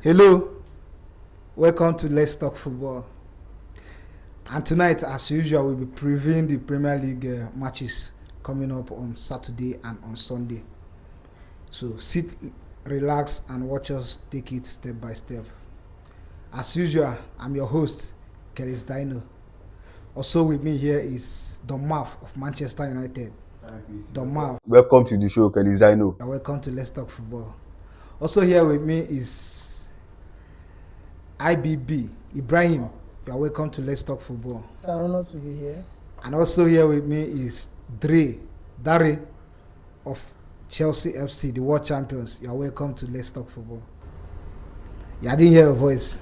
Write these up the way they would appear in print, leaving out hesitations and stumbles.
Hello, welcome to Let's Talk Football. And tonight, as usual, we'll be previewing the Premier League matches coming up on Saturday and on Sunday. So sit, relax, and watch us take it step by step. As usual, I'm your host, Kelly's Dino. Also with me here is Don Marv of Manchester United. Don Marv. Welcome to the show, Kelly's Dino. Welcome to Let's Talk Football. Also here with me is IBB, Ibrahim. You are welcome to Let's Talk Football. It's an honor to be here. And also here with me is Dare of Chelsea FC, the world champions. You are welcome to Let's Talk Football. Yeah, I didn't hear your voice.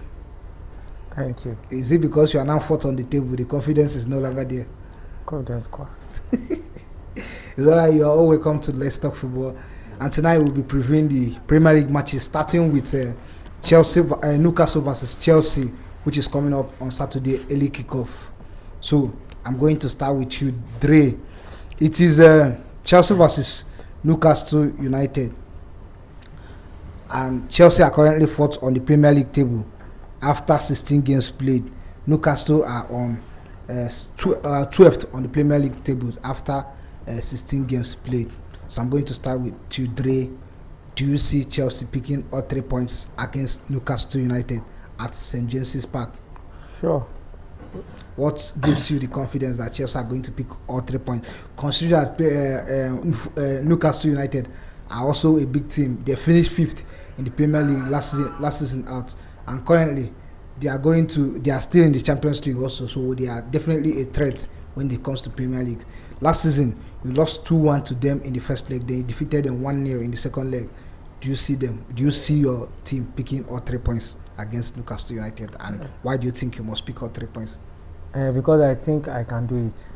Thank you. Is it because you are now fourth on the table? The confidence is no longer there. Confidence squad. It's all right. You are all welcome to Let's Talk Football. And tonight we'll be previewing the Premier League matches, starting with Newcastle versus Chelsea, which is coming up on Saturday, early kickoff. So I'm going to start with you, Dre. It is Chelsea versus Newcastle United, and Chelsea are currently fourth on the Premier League table after 16 games played. Newcastle are on 12th on the Premier League table after 16 games played. So I'm going to start with you, Dre. Do you see Chelsea picking all 3 points against Newcastle United at St. James's Park? Sure. What gives you the confidence that Chelsea are going to pick all 3 points? Consider that Newcastle United are also a big team. They finished 5th in the Premier League last season out, and currently they are still in the Champions League also, so they are definitely a threat when it comes to Premier League. Last season we lost 2-1 to them in the first leg. They defeated them 1-0 in the second leg. Do you see your team picking all 3 points against Newcastle United, and why do you think you must pick all 3 points? Because I think I can do it.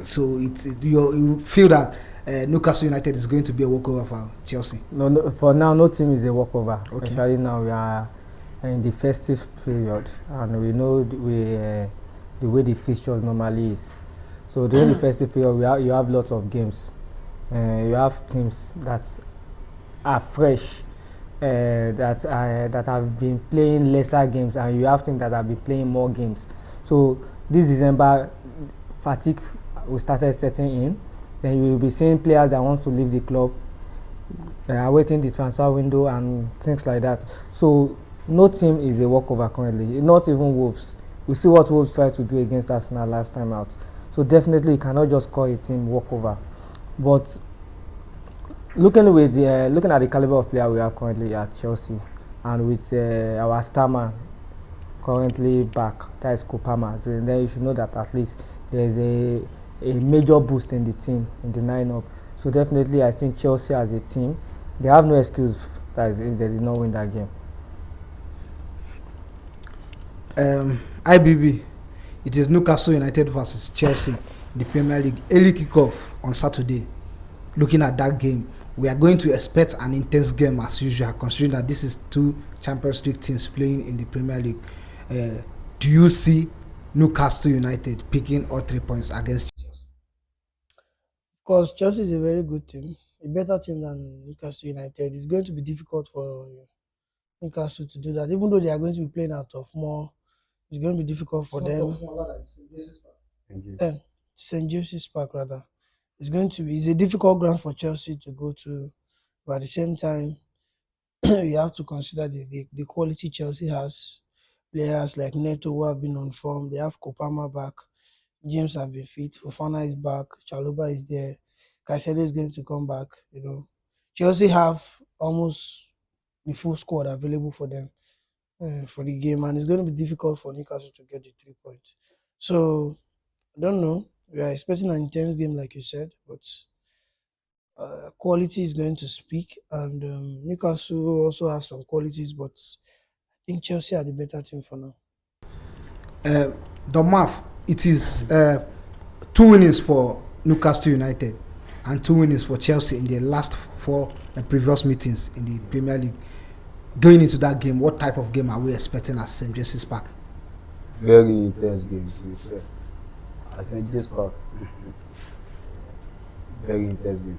So you feel that Newcastle United is going to be a walkover for Chelsea? No, for now, no team is a walkover. Okay. Especially now we are in the festive period, and we know the way the fixtures normally is. So during the festive period, you have lots of games. You have teams that are fresh, that have been playing lesser games, and you have teams that have been playing more games. So this December, fatigue will started setting in. Then you will be seeing players that want to leave the club, awaiting the transfer window and things like that. So no team is a walkover currently, not even Wolves. We see what Wolves tried to do against Arsenal last time out. So definitely you cannot just call a team walkover. But looking at the caliber of player we have currently at Chelsea, and with our star man currently back, that is Kopama, so then you should know that at least there is a major boost in the team, in the lineup. So definitely I think Chelsea as a team, they have no excuse that is if they did not win that game. IBB, it is Newcastle United versus Chelsea in the Premier League, early kickoff on Saturday. Looking at that game, we are going to expect an intense game as usual, considering that this is 2 Champions League teams playing in the Premier League. Do you see Newcastle United picking all 3 points against Chelsea? Of course, Chelsea is a very good team, a better team than Newcastle United. It's going to be difficult for Newcastle to do that, even though they are going to be playing out of more. It's going to be difficult for them. St. James's Park, rather. It's a difficult ground for Chelsea to go to, but at the same time, you have to consider the quality Chelsea has. Players like Neto who have been on form. They have Kopama back. James have been fit. Fofana is back. Chaluba is there. Caicedo is going to come back. Chelsea have almost the full squad available for them for the game, and it's going to be difficult for Newcastle to get the 3 points. So I don't know. We are expecting an intense game, like you said, but quality is going to speak, and Newcastle also have some qualities, but I think Chelsea are the better team for now. Don Marv, it is 2 winnings for Newcastle United and 2 winnings for Chelsea in the last 4 previous meetings in the Premier League. Going into that game, what type of game are we expecting at St. James's Park? Very intense game, to be fair. At St. James's Park, very intense game.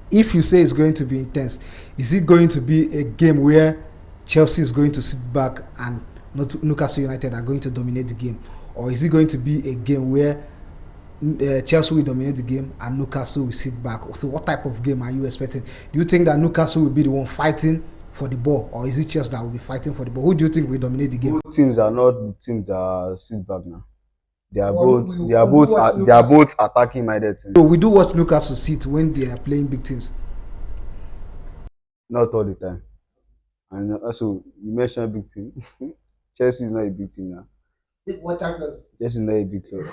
If you say it's going to be intense, is it going to be a game where Chelsea is going to sit back and not Newcastle United are going to dominate the game, or is it going to be a game where Chelsea will dominate the game and Newcastle will sit back? So, what type of game are you expecting? Do you think that Newcastle will be the one fighting for the ball, or is it Chelsea that will be fighting for the ball? Who do you think will dominate the game? Both teams are not the teams that sit back now. We They are both attacking minded teams. So we do watch Newcastle sit when they are playing big teams. Not all the time. And also, you mentioned big team. Chelsea is not a big team now. What champions? Chelsea is not a big club.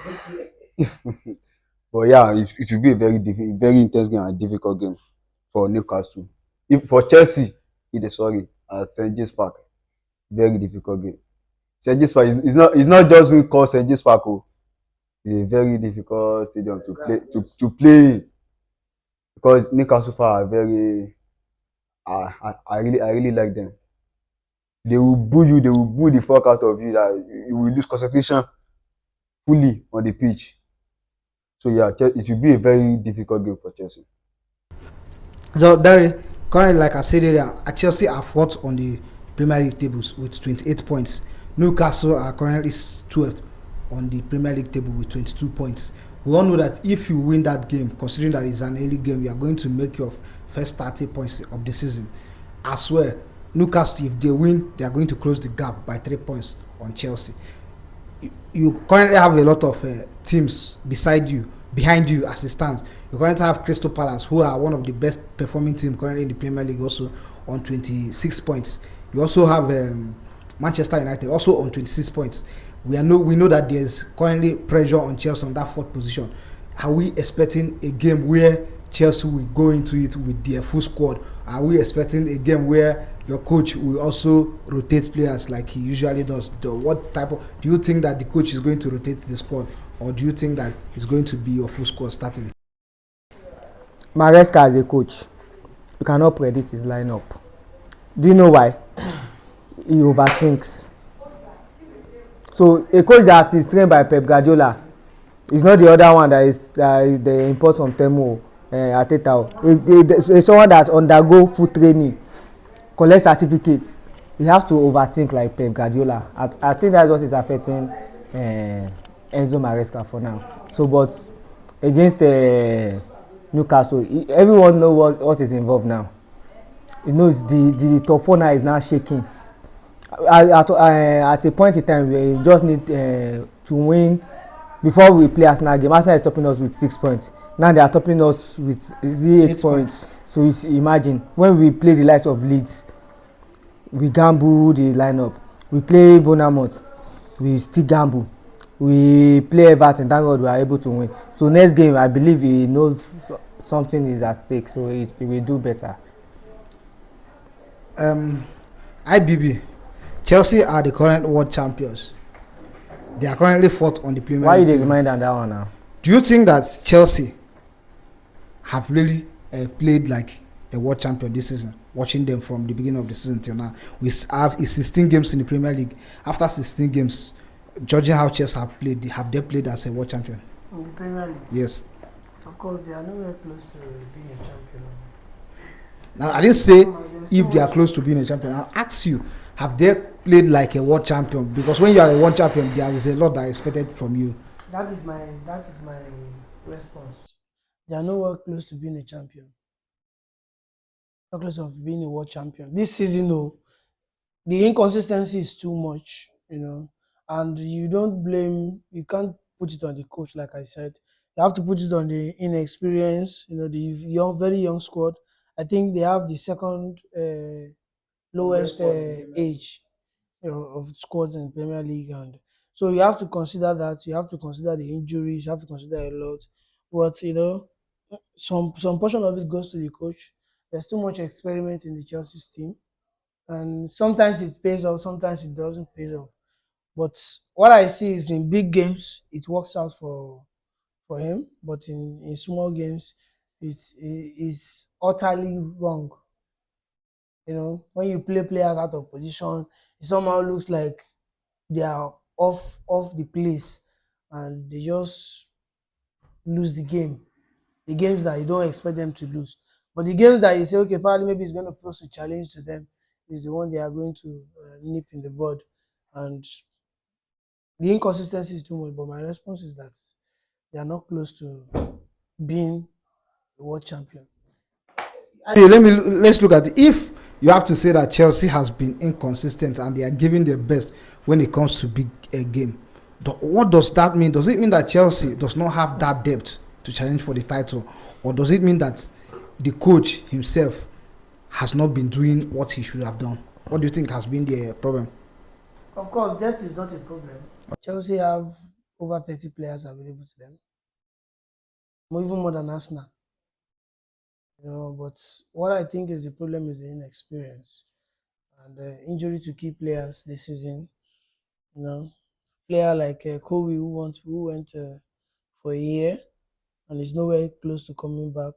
But yeah, it will be a very intense game and difficult game for Newcastle. If for Chelsea, it is sorry at St James Park, very difficult game. St James Park is not just we call St James Park. Oh, it's a very difficult stadium to play in because Newcastle are very. I really like them. They will boo you. They will boo the fuck out of you. That you will lose concentration fully on the pitch. So yeah, it will be a very difficult game for Chelsea. So Derry, currently, like I said earlier, Chelsea are fourth on the Premier League tables with 28 points. Newcastle are currently 12th on the Premier League table with 22 points. We all know that if you win that game, considering that it's an early game, you are going to make your first 30 points of the season. As well, Newcastle, if they win, they are going to close the gap by 3 points on Chelsea. You currently have a lot of teams behind you as it stands. You currently have Crystal Palace, who are one of the best performing teams currently in the Premier League, also on 26 points. You also have Manchester United, also on 26 points. We know that there's currently pressure on Chelsea on that fourth position. Are we expecting a game where Chelsea will go into it with their full squad? Are we expecting a game where your coach will also rotate players like he usually does? What type of, do you think that the coach is going to rotate the squad, or do you think that it's going to be your full squad starting? Maresca as a coach, you cannot predict his lineup. Do you know why? He overthinks. So a coach that is trained by Pep Guardiola is not the other one that is the import from Temo Ateta. It's someone that undergo full training, collect certificates. He has to overthink like Pep Guardiola. I think that's what is affecting Enzo Maresca for now. So, but against Newcastle, everyone knows what is involved now. He knows the top four now is now shaking. At a point in time, we just need to win before we play Arsenal game. Arsenal is topping us with 6 points. Now they are topping us with 8 points. So you see, imagine when we play the likes of Leeds, we gamble the lineup. We play Bournemouth, we still gamble. We play Everton, thank God we are able to win. So next game, I believe he knows something is at stake, so he will do better. IBB, Chelsea are the current world champions. They are currently fourth on the Premier League. Why you dey remind am that one now? Do you think that Chelsea have really played like a world champion this season? Watching them from the beginning of the season till now, we have 16 games in the Premier League. After 16 games, judging how Chelsea have they played as a world champion? In the Premier League? Yes. Of course, they are nowhere close to being a champion. Now, I didn't say if they are close to being a champion. I'll ask you, have they played like a world champion? Because when you are a world champion, there is a lot that is expected from you. That is my response. They are nowhere close to being a champion. Not close of being a world champion. This season, though, the inconsistency is too much, and you can't put it on the coach, like I said. You have to put it on the inexperience, the very young squad. I think they have the second lowest age of squads in the Premier League, and so you have to consider that. You have to consider the injuries. You have to consider a lot. But some portion of it goes to the coach. There's too much experiment in the Chelsea team, and sometimes it pays off, sometimes it doesn't pay off. But what I see is in big games it works out for him, but in small games it's utterly wrong. When you play players out of position, it somehow looks like they are off the place, and they just lose the game. The games that you don't expect them to lose, but the games that you say, okay, probably maybe it's going to pose a challenge to them, is the one they are going to nip in the bud, and the inconsistency is too much. But my response is that they are not close to being the world champion. Hey, let's look at it. If you have to say that Chelsea has been inconsistent and they are giving their best when it comes to big game, what does that mean? Does it mean that Chelsea does not have that depth to challenge for the title, or does it mean that the coach himself has not been doing what he should have done? What do you think has been the problem? Of course, depth is not a problem. Chelsea have over 30 players available to them, even more than Arsenal. But what I think is the problem is the inexperience and injury to key players this season. Player like Kobe who went for a year and is nowhere close to coming back.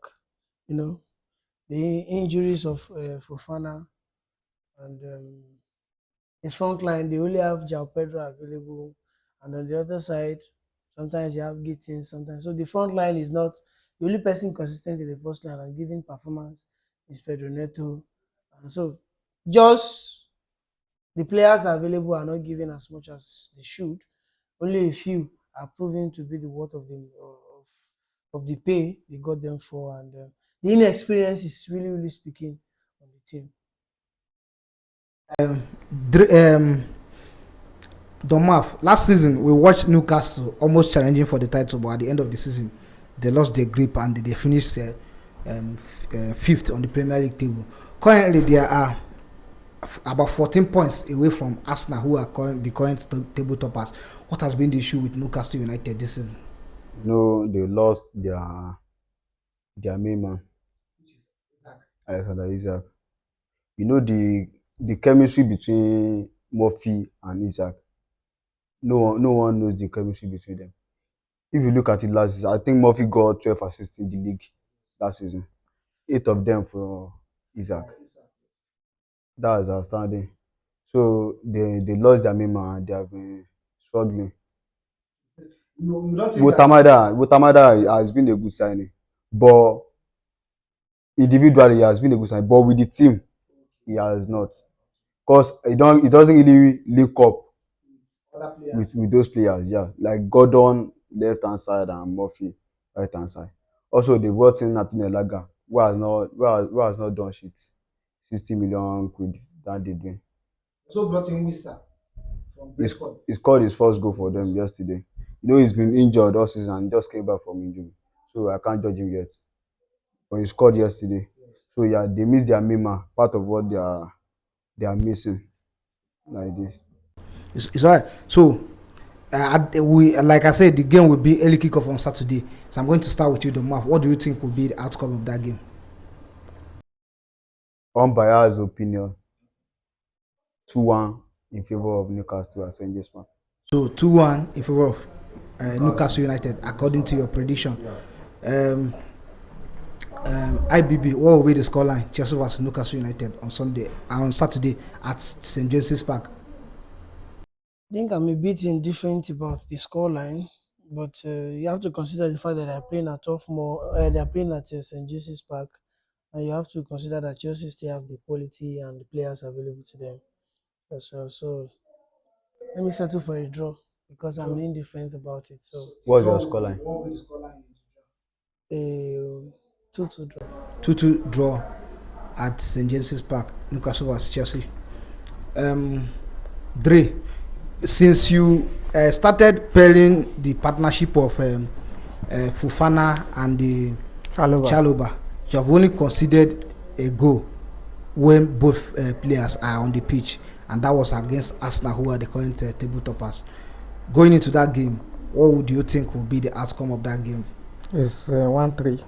The injuries of Fofana and the front line, they only have João Pedro available, and on the other side, sometimes you have Gittins, sometimes. So the front line is not the only person consistent in the first line and giving performance is Pedro Neto. And so just the players available are not giving as much as they should. Only a few are proving to be the worth of the pay they got them for, and the inexperience is really, really speaking on the team. Domaf, last season we watched Newcastle almost challenging for the title, but at the end of the season they lost their grip and they finished fifth on the Premier League table. Currently they are about 14 points away from Arsenal, who are the current table toppers. What has been the issue with Newcastle United this season? They lost their main man, Alexander Isak. The chemistry between Murphy and Isak. No one knows the chemistry between them. If you look at it last season, I think Murphy got 12 assists in the league last season. 8 of them for Isak. That is outstanding. So they lost their main man. They have been struggling. Wotamada has been a good signing, but individually he has been a good signing. But with the team, he has not, because it doesn't really link up with those players. Yeah, like Gordon left hand side and Murphy right hand side. Also, they brought in Antonio Laga, who has not done shit. 60 million quid that they doing. So brought in Wissa. He scored his first goal for them yesterday. He's been injured all season and just came back from injury, so I can't judge him yet. But he scored yesterday. So yeah, they missed their main man. Part of what they are missing, like this. It's alright. So we, like I said, the game will be early kickoff on Saturday. So I'm going to start with you, Domaf. What do you think will be the outcome of that game? Unbiased opinion, 2-1 in favor of Newcastle at St. James Park. So 2-1 in favor of Newcastle United, according to your prediction. IBB, what will be the scoreline? Chelsea vs Newcastle United on Saturday at St. James's Park. I think I'm a bit indifferent about the scoreline, but you have to consider the fact that they're playing at St. James's Park, and you have to consider that Chelsea still have the quality and the players available to them as well. So let me settle for a draw because I'm indifferent about it. So what's your scoreline? 2-2 draw. 2-2 draw at St. James's Park, Newcastle vs Chelsea. Dre, since you started pairing the partnership of Fofana and the Chalobah, you have only considered a goal when both players are on the pitch, and that was against Arsenal, who are the current table toppers. Going into that game, what would you think will be the outcome of that game? It's 1-3.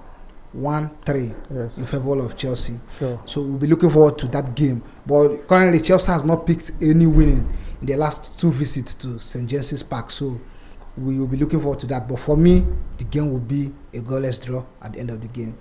1-3 yes. In favor of Chelsea. Sure. So we'll be looking forward to that game. But currently, Chelsea has not picked any winning in the last 2 visits to St. James's Park. So we will be looking forward to that. But for me, the game will be a goalless draw at the end of the game.